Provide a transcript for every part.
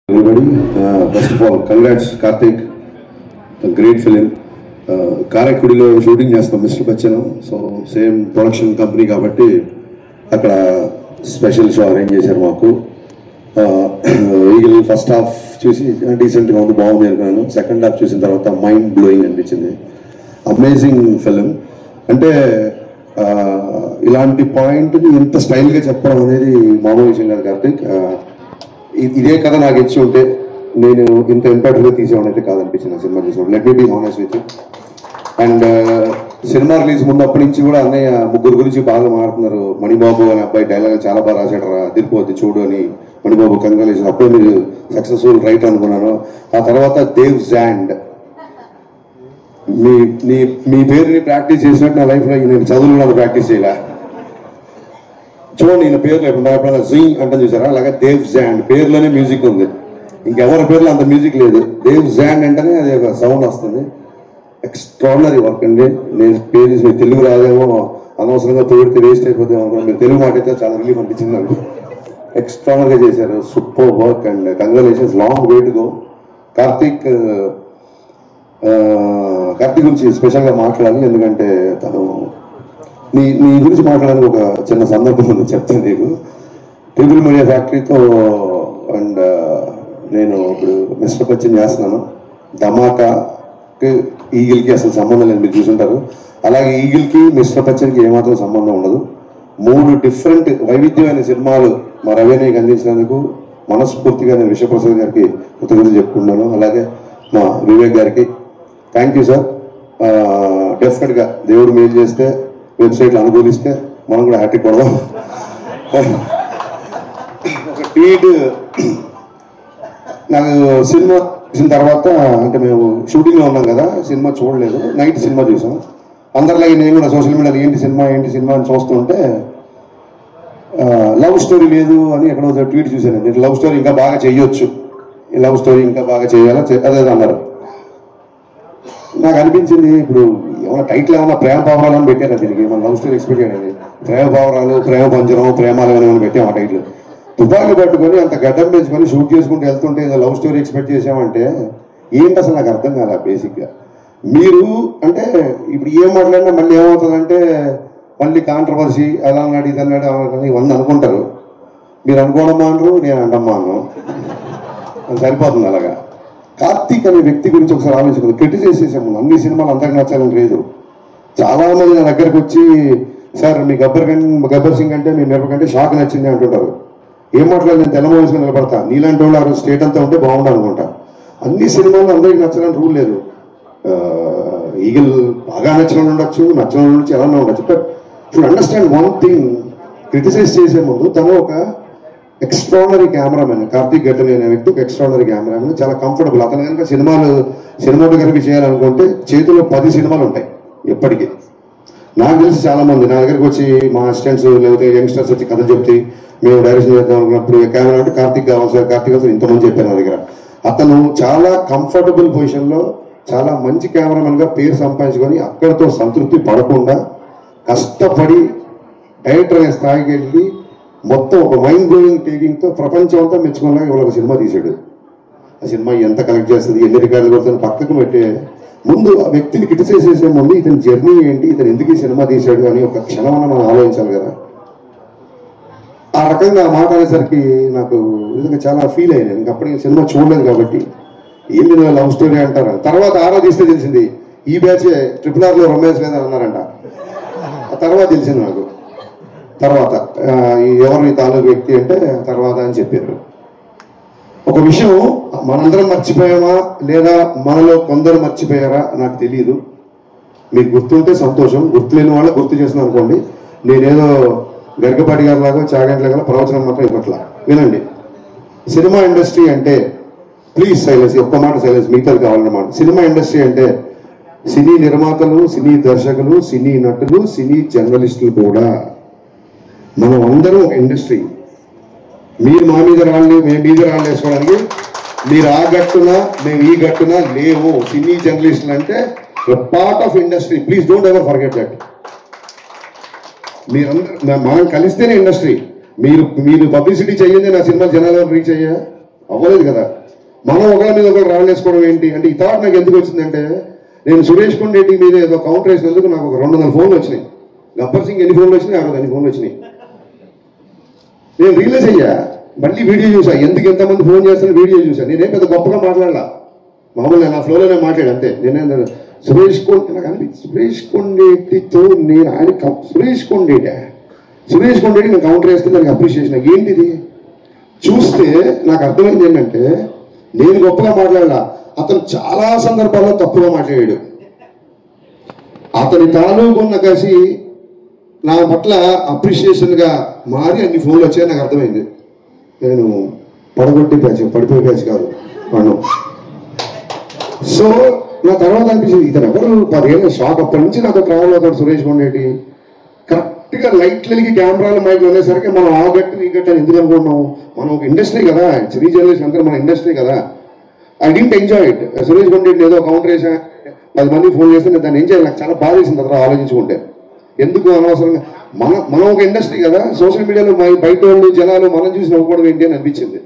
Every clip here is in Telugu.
Everybody, first of all, congrats Karthik, a great film. కారైకుడిలో షూటింగ్ చేస్తాం mister Bachchan. So same production company కాబట్టి అక్కడ స్పెషల్ షో అరేంజ్ చేశారు మాకు. ఈగల్ ఫస్ట్ హాఫ్ చూసి డీసెంట్గా ఉంది, బాగుంది అనుకున్నాను. సెకండ్ హాఫ్ చూసిన తర్వాత మైండ్ బ్లోయింగ్ అనిపించింది. Amazing film. అంటే ఇలాంటి పాయింట్ని ఇంత స్టైల్గా చెప్పడం అనేది మామూలు విషయం కాదు కార్తిక్. ఇదే కథ నాకు ఇచ్చి ఉంటే నేను ఇంత ఇంపాక్ట్గా తీసేవాడిని అయితే కాదనిపించింది ఆ సినిమా చూసినప్పుడు. Let me be honest with you. And cinema release ముందప్పటి నుంచి కూడా అన్నయ్య ముగ్గురు గురించి బాగా మాట్లాడుతున్నారు. మణిబాబు అనే అబ్బాయి డైలాగ్ చాలా బాగా రాశాడు రా, తిరిపోద్ది చూడు అని. మణిబాబు కంగ్రాచులేషన్, అప్పుడే మీరు సక్సెస్ఫుల్ రైట్ అనుకున్నాను. ఆ తర్వాత దేవ్ జాండ్, మీ పేరుని ప్రాక్టీస్ చేసినట్టు నా లైఫ్లో నేను చదువులో ప్రాక్టీస్ చేయాల. చూడండి ఈయన పేర్లు ఎప్పుడైనా జీ అంటే చూసారా, అలాగే దేవ్ జాండ్ పేర్లోనే మ్యూజిక్ ఉంది. ఇంకెవరి పేర్లో అంత మ్యూజిక్ లేదు. దేవ్ జాండ్ అంటేనే అది ఒక సౌండ్ వస్తుంది. ఎక్స్ట్రాడినరీ వర్క్ అండి. నేను పేరు మీ తెలుగు రాదేమో, అనవసరంగా తోడితే వేస్ట్ అయిపోతాం అనుకున్నాను. మీరు తెలుగు మాట అయితే చాలా రిలీఫ్ అనిపించింది నాకు. ఎక్స్ట్రాడినరీగా చేశారు, super work and congratulations. Long way to go. Karthik గురించి స్పెషల్గా మాట్లాడాలి, ఎందుకంటే తను నీ గురించి మాట్లాడడానికి ఒక చిన్న సందర్భం ఉంది, చెప్తాను నీకు. ట్రిపుల్ మీడియా ఫ్యాక్టరీతో అండ్ నేను ఇప్పుడు మిస్టర్ బచ్చన్ చేస్తున్నాను. ధమాకాకి ఈగిల్కి అసలు సంబంధం లేదు, మీరు చూసుంటారు. అలాగే ఈగిల్కి మిస్టర్ బచ్చన్కి ఏమాత్రం సంబంధం ఉండదు. 3 డిఫరెంట్ వైవిధ్యమైన సినిమాలు మా రవినయ్యకి అందించినందుకు మనస్ఫూర్తిగా నేను విశ్వప్రసాద్ గారికి కృతజ్ఞతలు చెప్పుకున్నాను. అలాగే మా వివేక్ గారికి థ్యాంక్ యూ సార్. డెఫినెట్గా దేవుడు మేలు చేస్తే, వెబ్సైట్లు అనుకూలిస్తే మనం కూడా హ్యాపీ పడదాం. ఒక ట్వీట్, నాకు సినిమా చూసిన తర్వాత, అంటే మేము షూటింగ్లో ఉన్నాం కదా, సినిమా చూడలేదు, నైట్ సినిమా చూసాం. అందరిలాగే నేను కూడా సోషల్ మీడియాలో ఏంటి సినిమా అని చూస్తుంటే లవ్ స్టోరీ లేదు అని ఎక్కడో ట్వీట్ చూశాను. నేను లవ్ స్టోరీ ఇంకా బాగా చేయొచ్చు, ఈ లవ్ స్టోరీ ఇంకా బాగా చేయాలా అదే అన్నారు. నాకు అనిపించింది ఇప్పుడు ఏమైనా టైటిల్ ఏమైనా ప్రేమ పావురాలు అని పెట్టారు దీనికి. మన లవ్ స్టోరీ ఎక్స్పెక్ట్ చేయలేదు. ప్రేమ పావురాలు, ప్రేమ పంజరం, ప్రేమాలు ఏమైనా పెట్టాం ఆ టైటిల్. తుపాకీ పట్టుకొని అంత గడ్డం పెంచుకొని షూట్ చేసుకుంటూ వెళ్తుంటే ఏదో లవ్ స్టోరీ ఎక్స్పెక్ట్ చేసామంటే ఏంటి అసలు నాకు అర్థం కాలే బేసిక్గా. మీరు అంటే ఇప్పుడు ఏం మాట్లాడినా మళ్ళీ ఏమవుతుందంటే మళ్ళీ కాంట్రవర్సీ అలా అన్నాడు ఇది అన్నాడు ఇవన్నీ అనుకుంటారు. మీరు అనుకోవడం అనరు, నేను అంటమ్మా అన్నాను, అది సరిపోతుంది. అలాగా కార్తీక్ అనే వ్యక్తి గురించి ఒకసారి ఆలోచించుకుంది. క్రిటిసైజ్ చేసాము, అన్ని సినిమాలు అంతగా నచ్చాలని లేదు. చాలామంది నా దగ్గరకు వచ్చి సార్ మీ గబ్బర్ సింగ్ అంటే మీ మిరప కంటే షాక్ నచ్చింది అంటుంటారు. ఏం మాట్లాడి నేను తెల్ల వయసులో నిలబడతా, నీలాంటి వాళ్ళు ఆ రోజు స్టేట్ అంతా ఉంటే బాగుండు అనుకుంటా. అన్ని సినిమాలు అందరికీ నచ్చాలని రూల్ లేదు. ఈగల్ బాగా నచ్చిన ఉండొచ్చు, నచ్చిన ఉండొచ్చు, ఎలా ఉండొచ్చు. But should understand one thing, criticize చేసే ముందు తను ఒక ఎక్స్ట్రాడనరీ కెమెరామెన్. కార్తీక్ గడ్డని అనే వ్యక్తి ఒక ఎక్స్ట్రాడనరీ కెమెరామెన్, చాలా కంఫర్టబుల్. అతను కనుక సినిమాటోగ్రఫీ చేయాలనుకుంటే చేతిలో 10 సినిమాలు ఉంటాయి ఎప్పటికీ. నాకు తెలిసి చాలామంది నా దగ్గరకు వచ్చి మా అసిస్టెంట్స్ లేకపోతే యంగ్స్టర్స్ వచ్చి కథ చెప్తే మేము డైరెక్షన్ చేద్దాం అనుకున్నప్పుడు కెమెరా అంటే కార్తీక్ కావాలి సార్, కార్తీక్ సార్ ఇంతమంది చెప్పారు నా దగ్గర. అతను చాలా కంఫర్టబుల్ పొజిషన్లో చాలా మంచి కెమెరామెన్గా పేరు సంపాదించుకొని అక్కడితో సంతృప్తి పడకుండా కష్టపడి డైరెక్టర్ అనే స్థాయికి వెళ్ళి మొత్తం ఒక మైండ్ బ్లోయింగ్ టేకింగ్తో ప్రపంచం అంతా మెచ్చుకున్నాక ఇవాళ ఒక సినిమా తీశాడు. ఆ సినిమా ఎంత కలెక్ట్ చేస్తుంది, ఎన్ని రికార్డులు కొడుతుంది పక్కకు పెట్టే ముందు ఆ వ్యక్తిని క్రిటిసైజ్ చేసే ముందు ఇతని జర్నీ ఏంటి, ఇతను ఎందుకు ఈ సినిమా తీశాడు అని ఒక క్షణమన్న మనం ఆలోచించాలి కదా. ఆ రకంగా మాట అనేసరికి నాకు నిజంగా చాలా ఫీల్ అయ్యాను. ఇంకా అప్పటికి సినిమా చూడలేదు కాబట్టి ఏంటి లవ్ స్టోరీ అంటారు. తర్వాత ఆరాధిస్తే తెలిసింది ఈ బ్యాచ్ RRRలో రొమాన్స్ లేదని అన్నారంట. ఆ తర్వాత తెలిసింది నాకు. తర్వాత ఎవరు తాలూకు వ్యక్తి అంటే తర్వాత అని చెప్పారు. ఒక విషయం మనందరం మర్చిపోయామా లేదా మనలో కొందరు మర్చిపోయారా నాకు తెలియదు. మీకు గుర్తుంటే సంతోషం, గుర్తులేని వాళ్ళు గుర్తు చేసిన అనుకోండి. నేనేదో గరికపాటి గారి లాగా చాగంట్ల లాగా ప్రవచనం మాత్రం ఇవ్వట్లా. వినండి, సినిమా ఇండస్ట్రీ అంటే ప్లీజ్ సైలెన్స్, ఒక్క మాట సైలెన్స్, మిగతాది కావాలన్నమాట. సినిమా ఇండస్ట్రీ అంటే సినీ నిర్మాతలు, సినీ దర్శకులు, సినీ నటులు, సినీ జర్నలిస్టులు కూడా మనం అందరం ఒక ఇండస్ట్రీ. మీరు మా మీద రాళ్ళు, మేము మీద రాళ్ళు వేసుకోవడానికి మీరు ఆ గట్టున మేము ఈ గట్టున లేవు. సినీ జర్నలిస్టులు అంటే part of industry. Please don't ever forget that. మీరందరూ మనం కలిస్తేనే ఇండస్ట్రీ. మీరు పబ్లిసిటీ చేయండి, నా సినిమా జనాలు రీచ్ అయ్యా అవ్వలేదు కదా. మనం ఒకళ్ళ మీద ఒకరు రాళ్ళేసుకోవడం ఏంటి అంటే, ఈ థాట్ నాకు ఎందుకు వచ్చిందంటే, నేను సురేష్ కొండరెడ్డి మీద ఏదో కౌంటర్ వేసినందుకు నాకు ఒక 200 ఫోన్లు వచ్చినాయి. గబ్బర్ సింగ్ ఎన్ని ఫోన్లు వచ్చినాయి, 60 ఫోన్లు వచ్చినాయి. నేను రియలైజ్ అయ్యా, మళ్ళీ వీడియో చూసా, ఎందుకు ఎంతమంది ఫోన్ చేస్తాను వీడియో చూసా. నేనేం పెద్ద గొప్పగా మాట్లాడాల, మామూలుగా నా ఫ్లోలోనే మాట్లాడు అంతే. నేనే సురేష్ కొండరెడ్డితో నేను ఆయన సురేష్ కొండరెడ్డి నేను కౌంటర్ వేస్తే దానికి అప్రిషియేషన్ ఏంటిది చూస్తే నాకు అర్థమైంది ఏంటంటే, నేను గొప్పగా మాట్లాడాల, అతను చాలా సందర్భాల్లో తప్పుగా మాట్లాడాడు. అతని తాలూకున్న కసి నా పట్ల అప్రిషియేషన్గా మారి అన్ని ఫోన్లు వచ్చాయని నాకు అర్థమైంది. నేను పడిపోయే బ్యాచ్ కాదు పన్ను. సో నా తర్వాత అనిపించింది, ఇతను ఎవరు 10 ఏళ్ళ షాక్. అప్పటి నుంచి నాతో ట్రావెల్ అవుతాడు సురేష్ కొండరెడ్డి. కరెక్ట్గా లైట్లకి కెమెరాలు మైక్ ఉండేసరికి మనం ఆ గట్టు ఈ గట్టు అని ఎందుకు అనుకుంటున్నాం? మనం ఒక ఇండస్ట్రీ కదా, రీ జనరేషన్ అంతా మన ఇండస్ట్రీ కదా. I didn't enjoy it. Suresh Kondareddy ఏదో కౌంటర్ వేసా, 10 మంది ఫోన్ చేస్తే నేను దాన్ని ఎంజాయ్, నాకు చాలా బాధ వేసింది తర్వాత ఆలోచించుకుంటే. ఎందుకు అనవసరంగా మనం ఒక ఇండస్ట్రీ కదా, సోషల్ మీడియాలో బయట వాళ్ళు జనాలు మనం చూసి నవ్వుకోవడం ఏంటి అని అనిపించింది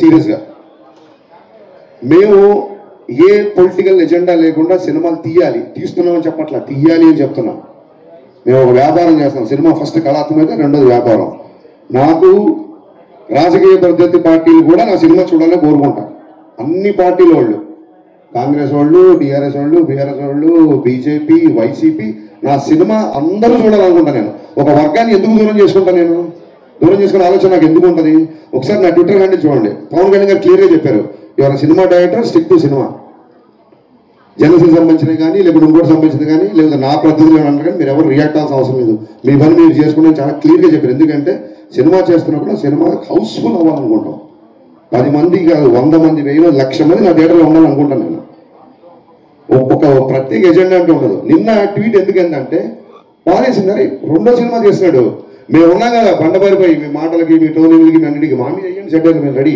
సీరియస్గా. మేము ఏ పొలిటికల్ ఎజెండా లేకుండా సినిమాలు తీస్తున్నామని చెప్పట్లా, తీయాలి అని చెప్తున్నాం. మేము ఒక వ్యాపారం చేస్తాం. సినిమా ఫస్ట్ కళాత్మకత, రెండోది వ్యాపారం. నాకు రాజకీయ ప్రత్యర్థి పార్టీలు కూడా నా సినిమా చూడాలని కోరుకుంటాను. అన్ని పార్టీల వాళ్ళు, కాంగ్రెస్ వాళ్ళు, టీఆర్ఎస్ వాళ్ళు, బీఆర్ఎస్ వాళ్ళు, బీజేపీ, వైసీపీ, నా సినిమా అందరూ చూడాలనుకుంటా. నేను ఒక వర్గాన్ని ఎందుకు దూరం చేసుకుంటాను? నేను దూరం చేసుకునే ఆలోచన నాకు ఎందుకు ఉంటుంది? ఒకసారి నా ట్విట్టర్ హ్యాండిల్ చూడండి. పవన్ కళ్యాణ్ గారు క్లియర్గా చెప్పారు, ఎవరైనా cinema director stick to cinema. Janasena సంబంధించినవి కానీ, లేకపోతే ఇంకోటి సంబంధించింది కానీ, లేకపోతే నా పద్ధతిలో అంటారు కానీ మీరు ఎవరు రియాక్ట్ అవ్వాల్సిన అవసరం లేదు. మీ పని మీరు చేసుకుంటే చాలా క్లియర్గా చెప్పారు. ఎందుకంటే సినిమా చేస్తున్నప్పుడు సినిమా హౌస్ఫుల్ అవ్వాలనుకుంటాం. 10 మంది కాదు, 100 మంది, 1000, 1,00,000 మంది నా థియేటర్లో ఉండాలనుకుంటాను నేను. ఒక ప్రత్యేక ఎజెండా అంటూ ఉండదు. నిన్న ట్వీట్ ఎందుకంటే బాధేసింది, రెండో సినిమా చేస్తున్నాడు. మేము ఉన్నాం కదా బండబారిపోయి, మీ మాటలకి, మీ టోనింగ్లకి, మీ అన్నిటికీ మా మీద అయ్యండి సెట్ మేము రెడీ.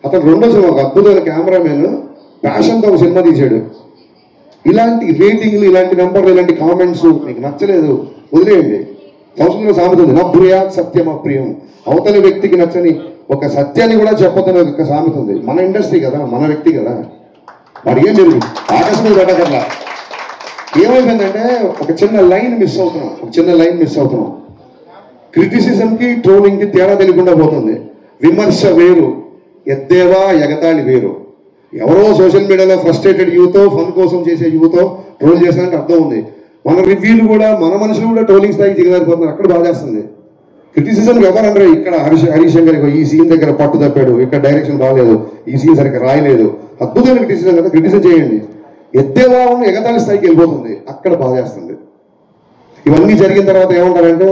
అతను రెండో సినిమా, ఒక అద్భుతమైన కెమెరామెన్ ప్యాషన్తో ఒక సినిమా తీశాడు. ఇలాంటి రేటింగ్లు, ఇలాంటి నెంబర్లు, ఇలాంటి కామెంట్స్ మీకు నచ్చలేదు వదిలేయండి. సంస్కృతిలో సామెత ఉంది, నా ప్రియా సత్యం అప్రియం. అవతల వ్యక్తికి నచ్చని ఒక సత్యాన్ని కూడా చెప్పొద్దని ఒక సామెత ఉంది. మన ఇండస్ట్రీ కదా, మన వ్యక్తి కదా, వాడు ఏం లేదు ఆకస్మిక పెట్టకల్లా. ఏమైపోయిందంటే ఒక చిన్న లైన్ మిస్ అవుతున్నాం. క్రిటిసిజంకి ట్రోలింగ్కి తేడా తెలియకుండా పోతుంది. విమర్శ వేరు, ఎద్దేవా ఎగతాళి వేరు. ఎవరో సోషల్ మీడియాలో ఫ్రస్ట్రేటెడ్ యూతో, ఫన్ కోసం చేసే యూతో ట్రోల్ చేసానికి అర్థం ఉంది. మన రివ్యూలు కూడా, మన మనుషులు కూడా ట్రోలింగ్ స్థాయికి దిగజారిపోతున్నారు. అక్కడ బాగా చేస్తుంది. క్రిటిసిజం ఎవరంటారు? ఇక్కడ హరీష్ శంకర్ ఈ సీన్ దగ్గర పట్టు తప్పాడు, ఇక్కడ డైరెక్షన్ బాగలేదు, ఈ సీన్ సరిగ్గా రాయలేదు. అద్భుతమైన క్రిటిసిజం కదా, క్రిటిసిజం చేయండి. ఎద్దేవాహం ఎగతాళి స్థాయికి వెళ్ళిపోతుంది, అక్కడ బాగా చేస్తుంది. ఇవన్నీ జరిగిన తర్వాత ఏమంటారంటే,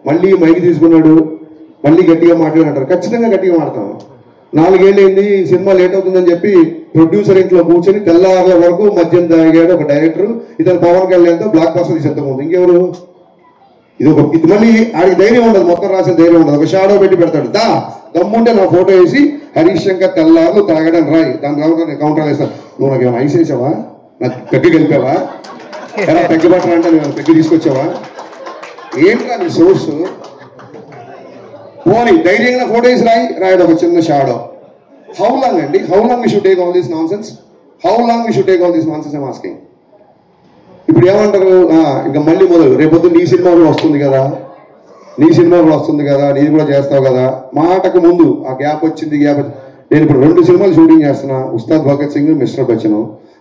మళ్ళీ మైకి తీసుకున్నాడు, మళ్ళీ గట్టిగా మాట్లాడంటారు. ఖచ్చితంగా గట్టిగా మాట్లాడతాం. 4 ఏళ్ళు అయింది, సినిమా లేట్ అవుతుందని చెప్పి ప్రొడ్యూసర్ ఇంట్లో కూర్చొని తెల్లారుల వరకు మద్యం తాగాడు ఒక డైరెక్టర్. ఇతను పవన్ కళ్యాణ్తో బ్లాక్ బస్టర్ తీసేద్దాం. ఇంకెవరు? ఇది మళ్ళీ ఆడికి ధైర్యం ఉండదు, మొత్తం రాసిన ధైర్యం ఉండదు. ఒక షాడో పెట్టి పెడతాడు. దమ్ముంటే నా ఫోటో వేసి హరీష్ శంకర్ తెల్లారు తాగడం రాయి, దాని తర్వాత నేను కౌంటర్ వేస్తాను. నువ్వు నాకు ఏమైనా ఐస్ వేసావా? నాకు పెగ్గి గెలిపావా? ఎలా పెగ్గి పట్టరా అంటే నేను పెగ్గి తీసుకొచ్చావా? ఏంట్రా నీ సోర్స్? పోనీ ధైర్యంగా ఫోటో వేసి రాయడం ఒక చిన్న షాడో. హౌ లాంగ్ అండి? How long we should take all this non sense? I'm asking. ఇప్పుడు ఏమంటారు? ఇంకా మళ్ళీ మొదలు, రేపొద్దు నీ సినిమా కూడా వస్తుంది కదా, నీది కూడా చేస్తావు కదా. మాటకు ముందు ఆ గ్యాప్ వచ్చింది. నేను ఇప్పుడు 2 సినిమాలు షూటింగ్ చేస్తున్నా, ఉస్తాద్ భగత్ సింగ్, మిస్టర్ బచ్చన్.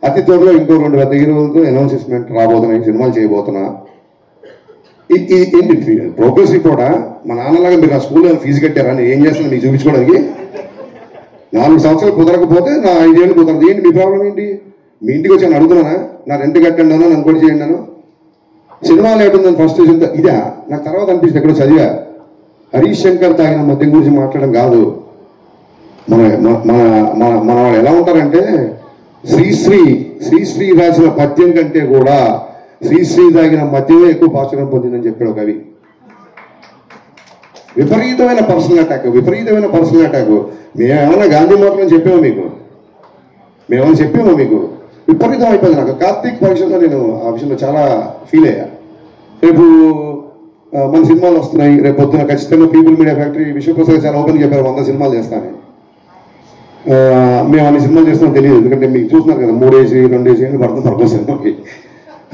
అతి త్వరలో ఇంకో 2 పెద్ద హీరోలతో అనౌన్స్మెంట్ రాబోతున్నాయి, సినిమాలు చేయబోతున్నా. ఏంటి ప్రోగ్రెస్ రిపోర్టా? మా నాన్నలాగా మీరు నా స్కూల్లో ఫీజు కట్టారా? నేను ఏం చేస్తున్నా మీకు చూపించుకోవడానికి? 4 సంవత్సరాలు కుదరకపోతే నా 5 ఏళ్ళు కుదరదు. ఏంటి మీ ప్రాబ్లం ఏంటి? మీ ఇంటికి వచ్చి అడుగుతున్నానా? నా రెంట్ కట్టండి అన్నా, నన్ను కూడా చేయండి అను. సినిమా లేట్ ఉందని ఫస్ట్ ఇదా? నాకు తర్వాత అనిపిస్తుంది, ఎక్కడో చదివా, హరీష్ శంకర్ తాగిన మద్యం గురించి మాట్లాడడం కాదు. మన వాళ్ళు ఎలా ఉంటారంటే, శ్రీశ్రీ రాసిన పద్యం కంటే కూడా శ్రీశ్రీ తాగిన మద్యమే ఎక్కువ ప్రాచుర్యం పొందిందని చెప్పాడు కవి. విపరీతమైన పర్సనల్ అటాక్. మేమేమన్నా గాంధీ మోటార్ని చెప్పామో మీకు? విపరీతం అయిపోయింది. నాకు కార్తీక్ పరీక్షలో నేను ఆ విషయంలో చాలా ఫీల్ అయ్యా. రేపు మన సినిమాలు వస్తున్నాయి, రేపు పొద్దున ఖచ్చితంగా పీపుల్ మీడియా ఫ్యాక్టరీ విశ్వప్రసాద్ చాలా ఓపెన్ చెప్పారు 100 సినిమాలు చేస్తానని. మేము అన్ని సినిమాలు చేస్తామో తెలియదు, ఎందుకంటే మీకు చూస్తున్నారు కదా 3 వేసి 2 వేసి అని పడుతుంది ఒక సినిమాకి.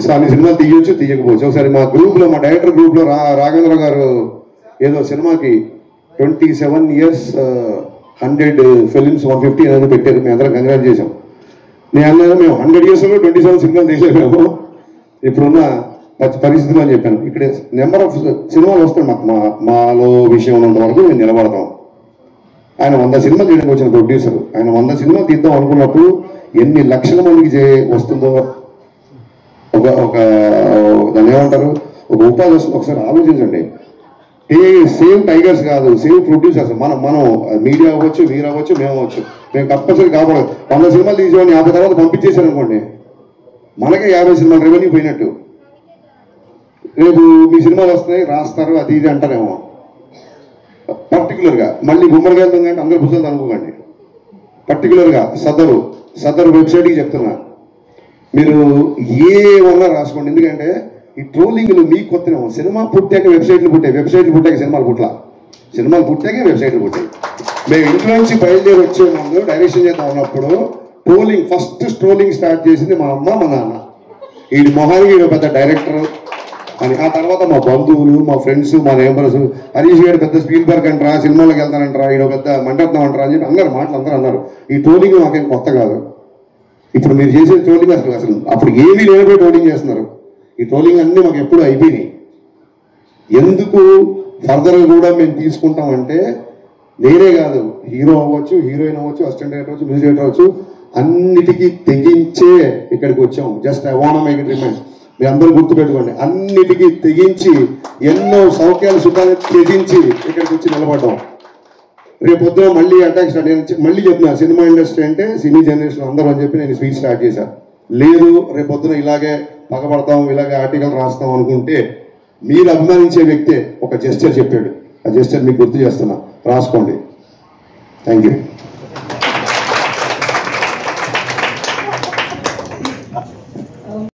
సో అన్ని సినిమాలు తీయొచ్చు తీయకపోవచ్చు. ఒకసారి మా గ్రూప్లో, మా డైరెక్టర్ గ్రూప్లో రాఘవేంద్ర గారు ఏదో సినిమాకి 27 years 100 ఫిలిమ్స్ 150 అనేది పెట్టారు. మేము అందరం కంగ్రాట్ చేసాం. నేను అన్నాను మేము 100 yearsలో 27 సినిమాలు తీసేసాము ఇప్పుడున్న పరిస్థితులు అని చెప్పాను. ఇక్కడ నెంబర్ ఆఫ్ సినిమాలు వస్తాయి మాలో విషయం ఉన్నంత వరకు మేము నిలబడతాం. ఆయన 100 సినిమాలు తీయడానికి వచ్చిన ప్రొడ్యూసర్, ఆయన 100 సినిమాలు తీద్దాం అనుకున్నప్పుడు ఎన్ని లక్షల మందికి వస్తుందో, ఒక దాన్ని ఏమంటారు, ఒక ఉపాధి వస్తుంది. ఒకసారి ఆలోచించండి. సేవ్ టైగర్స్ కాదు, సేవ్ ప్రొడ్యూసర్స్. మనం మీడియా అవ్వచ్చు, మీరు అవ్వచ్చు, మేము అవ్వచ్చు, మేము కంపల్సరీ కాపాడాలి. 100 సినిమాలు తీసేవాడిని 50 తర్వాత పంపించేశారు అనుకోండి, మనకే 50 సినిమాలు రెవెన్యూ పోయినట్టు. రేపు మీ సినిమాలు వస్తాయి, రాస్తారు, అది ఇది అంటారేమో. పర్టికులర్గా మళ్ళీ గుమ్మడిగా వెళ్తాం కానీ అందరూ పుస్తకాలు అనుకోకండి. పర్టికులర్గా సదరు వెబ్సైట్కి చెప్తున్నా, మీరు ఏమన్నా రాసుకోండి. ఎందుకంటే ఈ ట్రోలింగ్లు మీకు కొత్తనేమో. సినిమా పుట్టాక వెబ్సైట్లు పుట్టాక సినిమాలు పుట్టాక వెబ్సైట్లు పుట్టాయి. మేము ఇంట్లో నుంచి బయలుదేరి వచ్చే ముందు డైరెక్షన్ చేద్దాం ఉన్నప్పుడు ఫస్ట్ ట్రోలింగ్ స్టార్ట్ చేసింది మా అమ్మ, మా నాన్న. ఈ మొహానికి ఈయన పెద్ద డైరెక్టర్ అని. ఆ తర్వాత మా బంధువులు, మా ఫ్రెండ్స్, మా నేబర్స్, హరీష్ గారు పెద్ద స్పీల్బర్గ్ అంటారా, సినిమాలోకి వెళ్తానంటారా, ఈయన పెద్ద మంటరత్నం అంటారా అని చెప్పి అందరూ అన్నారు. ఈ ట్రోలింగ్ మాకేం కొత్త కాదు. ఇప్పుడు మీరు చేసే ట్రోలింగ్ అసలు అప్పుడు ఏమీ లేనప్పుడు ట్రోలింగ్ చేస్తున్నారు. ఈ ట్రోలింగ్ అన్నీ మాకు ఎప్పుడు అయిపోయినాయి. ఎందుకు ఫర్దర్గా కూడా మేము తీసుకుంటామంటే, నేనే కాదు, హీరో అవ్వచ్చు, హీరోయిన్ అవ్వచ్చు, అసిస్టెంట్ డైరెక్టర్ అవ్వచ్చు, మ్యూజిక్ డైరెక్టర్ అవ్వచ్చు, అన్నిటికీ తెగించే ఇక్కడికి వచ్చాం. Just I want to make it remind. మీరు అందరూ గుర్తుపెట్టుకోండి, అన్నిటికీ తెగించి ఎన్నో సౌఖ్యాలు సుఖాలు త్యజించి ఇక్కడికి వచ్చి నిలబడ్డాం. రేపొద్దున మళ్ళీ అటాక్ స్టార్ట్. నేను మళ్ళీ చెప్తున్నా, సినిమా ఇండస్ట్రీ అంటే సినీ జనరేషన్ అందరూ అని చెప్పి నేను స్పీచ్ స్టార్ట్ చేశాను. లేదు రేపొద్దున ఇలాగే పగబడతాం, ఇలాగే ఆర్టికల్ రాస్తాం అనుకుంటే, మీరు అభిమానించే వ్యక్తే ఒక జెస్చర్ చెప్పాడు. ఆ జెస్చర్ మీకు గుర్తు చేస్తున్నా, రాసుకోండి. Thank you.